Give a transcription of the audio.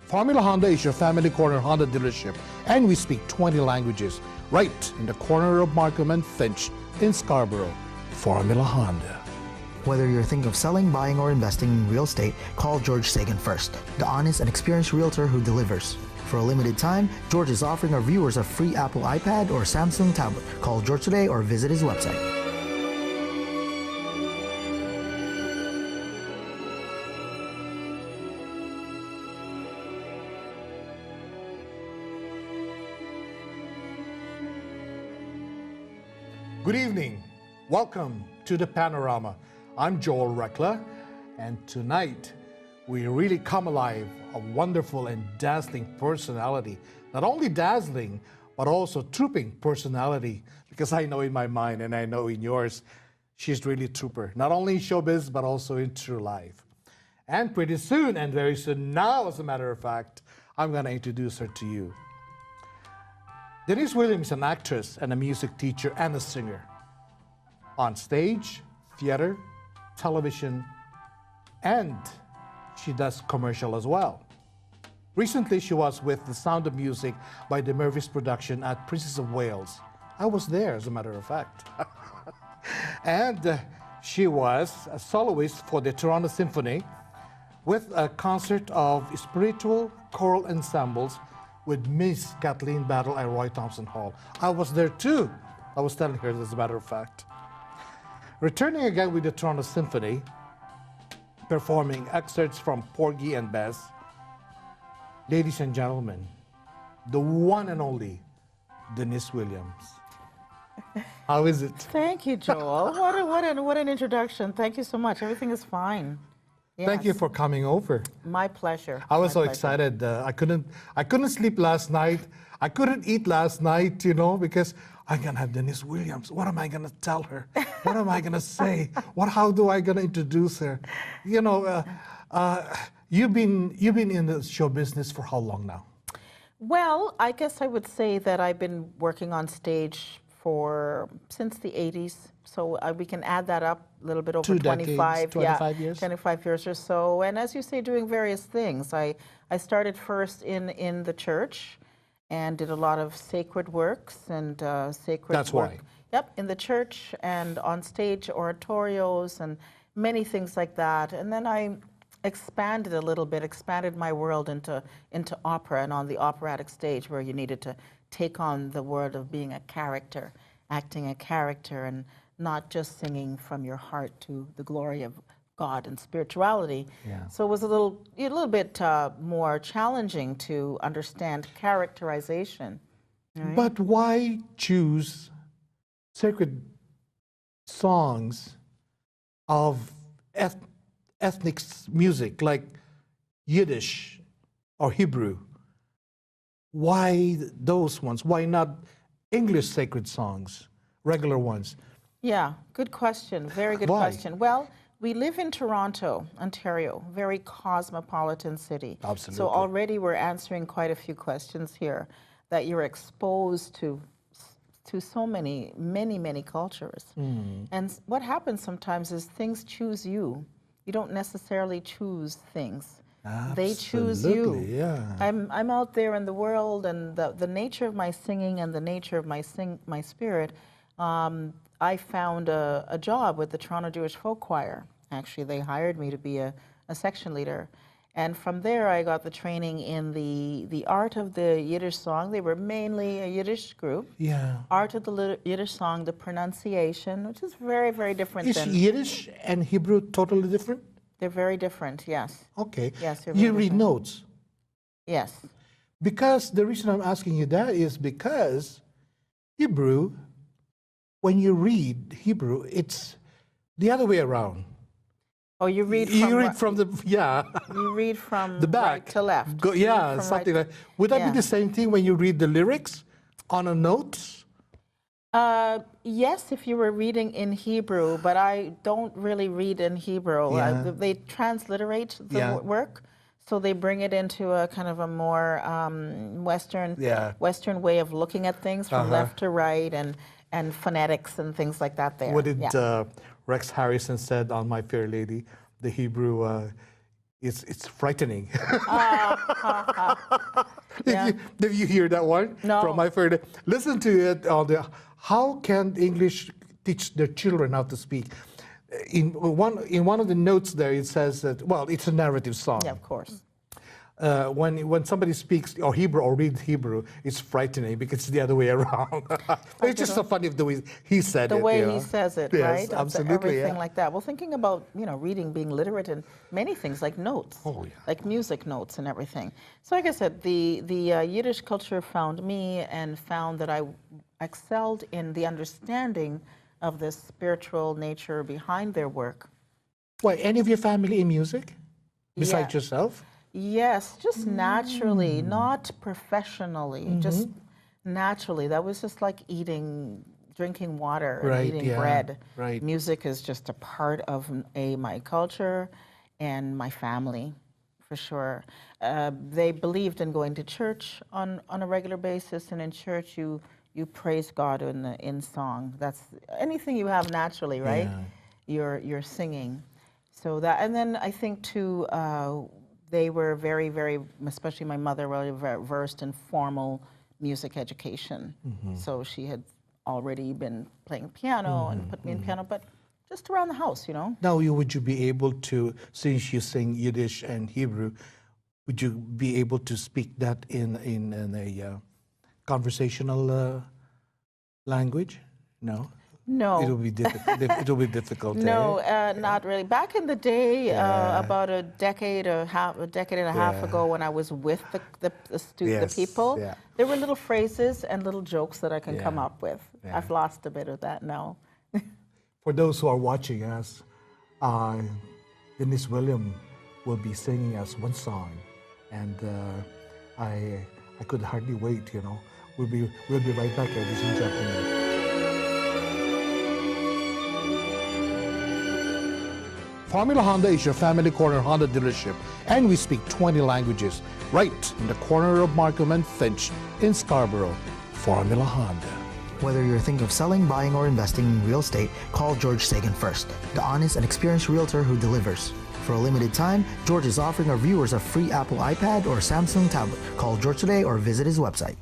Formula Honda is your family corner Honda dealership, and we speak 20 languages, right in the corner of Markham and Finch in Scarborough. Formula Honda. Whether you're thinking of selling, buying, or investing in real estate, call George Sagan first, the honest and experienced realtor who delivers. For a limited time, George is offering our viewers a free Apple iPad or Samsung tablet. Call George today or visit his website. Good evening. Welcome to the Panorama. I'm Joel Reckler, and tonight we really come alive a wonderful and dazzling personality. Not only dazzling, but also trooping personality, because I know in my mind and I know in yours, she's really a trooper. Not only in showbiz, but also in true life. And pretty soon, and very soon now, as a matter of fact, I'm going to introduce her to you. Denise Williams is an actress and a music teacher and a singer. On stage, theater, television, and she does commercial as well. Recently, she was with The Sound of Music by the Mervis production at Princess of Wales. I was there, as a matter of fact. And she was a soloist for the Toronto Symphony with a concert of spiritual choral ensembles with Miss Kathleen Battle at Roy Thompson Hall. I was there too. I was telling her, as a matter of fact. Returning again with the Toronto Symphony, performing excerpts from Porgy and Bess. Ladies and gentlemen, the one and only Denise Williams. How is it? Thank you, Joel. What an introduction. Thank you so much. Everything is fine. Yes. Thank you for coming over. My pleasure. I was so excited. I couldn't sleep last night. I couldn't eat last night, you know, because I'm gonna have Denise Williams. What am I gonna tell her? What am I gonna say? How do I gonna introduce her? You know, you've been in the show business for how long now? Well, I guess I would say that I've been working on stage since the 80s. So we can add that up a little bit over 25 years? 25 years or so. And as you say, doing various things. I started first in the church and did a lot of sacred works and sacred That's work. why. Yep, in the church and on stage oratorios and many things like that. And then I expanded a little bit, expanded my world into opera and on the operatic stage where you needed to take on the world of being a character, acting a character and not just singing from your heart to the glory of God and spirituality. Yeah. So it was a little bit more challenging to understand characterization. Right? But why choose sacred songs of ethnic music like Yiddish or Hebrew? Why those ones? Why not English sacred songs, regular ones? Yeah, good question. Very good question. Well, we live in Toronto, Ontario, very cosmopolitan city. Absolutely. So already we're answering quite a few questions here that you're exposed to so many cultures. And what happens sometimes is things choose you. You don't necessarily choose things. Absolutely, they choose you. Yeah. I'm out there in the world, and the nature of my singing and the nature of my spirit. I found a job with the Toronto Jewish Folk Choir. Actually, they hired me to be a section leader. And from there, I got the training in the art of the Yiddish song. They were mainly a Yiddish group. Yeah. Art of the Yiddish song, the pronunciation, which is very, very different. Is Yiddish and Hebrew totally different? They're very different, yes. Okay. Yes, you read notes? Yes. Because the reason I'm asking you that is because Hebrew, when you read Hebrew, it's the other way around. Oh, you read from the You read from the back right to left. Something like. Would that be the same thing when you read the lyrics on a note? Yes, if you were reading in Hebrew, but I don't really read in Hebrew. Yeah. They transliterate the work, so they bring it into a kind of a more Western way of looking at things from left to right and phonetics and things like that there. What did Rex Harrison said on My Fair Lady, the Hebrew it's frightening. Yeah. Did you hear that one? No. From my friend. Listen to it on the how can English teach their children how to speak. In one of the notes there, it says that, well, it's a narrative song. Yeah, of course. When somebody speaks or Hebrew or reads Hebrew, it's frightening because it's the other way around. It's just so funny the way he said it. The way you know? he says it, Yes, right? absolutely, Everything yeah. like that. Well, thinking about, reading, being literate in many things like notes. Oh, yeah. Like music notes and everything. So like I said, the Yiddish culture found me and found that I excelled in the understanding of the spiritual nature behind their work. Why, any of your family in music? Besides Yeah. yourself? Yes, just naturally, not professionally, just naturally. That was just like drinking water, and Right, eating yeah, bread. right. Music is just a part of my culture and my family, for sure. They believed in going to church on a regular basis, and in church you praise God in song. That's anything you have naturally, right? Yeah. You're singing. So that, and then I think too, they were very, very, especially my mother, very versed in formal music education. So she had already been playing piano and put me in piano, but just around the house, Now, would you be able to, since you sing Yiddish and Hebrew, would you be able to speak that in a conversational language? No. No. It will be difficult. It will be difficult. No, eh? not really. Back in the day, about a decade and a half ago, when I was with the Yes, people, yeah. there were little phrases and little jokes that I can come Yeah, up with. yeah. I've lost a bit of that now. For those who are watching us, Denise William will be singing us one song, and I could hardly wait. We'll be right back, ladies and gentlemen. Formula Honda is your family corner Honda dealership, and we speak 20 languages, right in the corner of Markham and Finch in Scarborough. Formula Honda. Whether you're thinking of selling, buying, or investing in real estate, call George Sagan first, the honest and experienced realtor who delivers. For a limited time, George is offering our viewers a free Apple iPad or Samsung tablet. Call George today or visit his website.